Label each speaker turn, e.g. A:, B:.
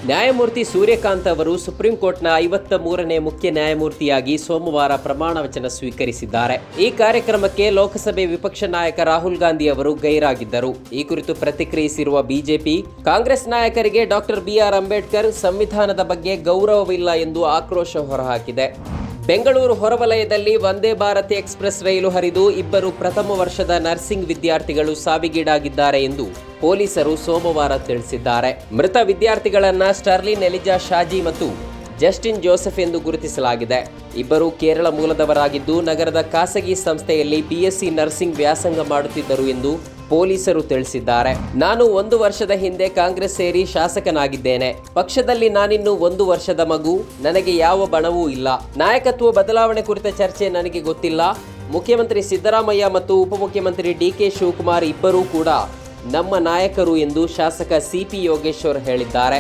A: ನ್ಯಾಯಮೂರ್ತಿ ಸೂರ್ಯಕಾಂತ್ ಅವರು ಸುಪ್ರೀಂ ಕೋರ್ಟ್ನ 53ನೇ ಮುಖ್ಯ ನ್ಯಾಯಮೂರ್ತಿಯಾಗಿ ಸೋಮವಾರ ಪ್ರಮಾಣ ವಚನ ಸ್ವೀಕರಿಸಿದ್ದಾರೆ. ಈ ಕಾರ್ಯಕ್ರಮಕ್ಕೆ ಲೋಕಸಭೆ ವಿಪಕ್ಷ ನಾಯಕ ರಾಹುಲ್ ಗಾಂಧಿ ಅವರು ಗೈರಾಗಿದ್ದರು. ಈ ಕುರಿತು ಪ್ರತಿಕ್ರಿಯಿಸಿರುವ ಬಿಜೆಪಿ, ಕಾಂಗ್ರೆಸ್ ನಾಯಕರಿಗೆ ಡಾಕ್ಟರ್ ಬಿಆರ್ ಅಂಬೇಡ್ಕರ್ ಸಂವಿಧಾನದ ಬಗ್ಗೆ ಗೌರವವಿಲ್ಲ ಎಂದು ಆಕ್ರೋಶ ಹೊರಹಾಕಿದೆ. ಬೆಂಗಳೂರು ಹೊರವಲಯದಲ್ಲಿ ವಂದೇ ಭಾರತ್ ಎಕ್ಸ್‌ಪ್ರೆಸ್ ರೈಲು ಹರಿದು ಇಬ್ಬರು ಪ್ರಥಮ ವರ್ಷದ ನರ್ಸಿಂಗ್ ವಿದ್ಯಾರ್ಥಿಗಳು ಸಾವಿಗೀಡಾಗಿದ್ದಾರೆ ಎಂದು ಪೊಲೀಸರು ಸೋಮವಾರ ತಿಳಿಸಿದ್ದಾರೆ. ಮೃತ ವಿದ್ಯಾರ್ಥಿಗಳನ್ನ ಸ್ಟರ್ಲಿನ್ ಎಲಿಜಾ ಶಾಜಿ ಮತ್ತು ಜಸ್ಟಿನ್ ಜೋಸೆಫ್ ಎಂದು ಗುರುತಿಸಲಾಗಿದೆ. ಇಬ್ಬರು ಕೇರಳ ಮೂಲದವರಾಗಿದ್ದು ನಗರದ ಖಾಸಗಿ ಸಂಸ್ಥೆಯಲ್ಲಿ ಬಿಎಸ್ಸಿ ನರ್ಸಿಂಗ್ ವ್ಯಾಸಂಗ ಮಾಡುತ್ತಿದ್ದರು ಎಂದು ಪೊಲೀಸರು ತಿಳಿಸಿದ್ದಾರೆ. ನಾನು 1 ವರ್ಷದ ಹಿಂದೆ ಕಾಂಗ್ರೆಸ್ ಸೇರಿ ಶಾಸಕನಾಗಿದ್ದೇನೆ. ಪಕ್ಷದಲ್ಲಿ ನಾನಿನ್ನು 1 ವರ್ಷದ ಮಗು. ನನಗೆ ಯಾವ ಬಣವೂ ಇಲ್ಲ. ನಾಯಕತ್ವ ಬದಲಾವಣೆ ಕುರಿತ ಚರ್ಚೆ ನನಗೆ ಗೊತ್ತಿಲ್ಲ. ಮುಖ್ಯಮಂತ್ರಿ ಸಿದ್ದರಾಮಯ್ಯ ಮತ್ತು ಉಪಮುಖ್ಯಮಂತ್ರಿ ಡಿಕೆ ಶಿವಕುಮಾರ್ ಇಬ್ಬರೂ ಕೂಡ ನಮ್ಮ ನಾಯಕರು ಎಂದು ಶಾಸಕ ಸಿಪಿ ಯೋಗೇಶ್ವರ್ ಹೇಳಿದ್ದಾರೆ.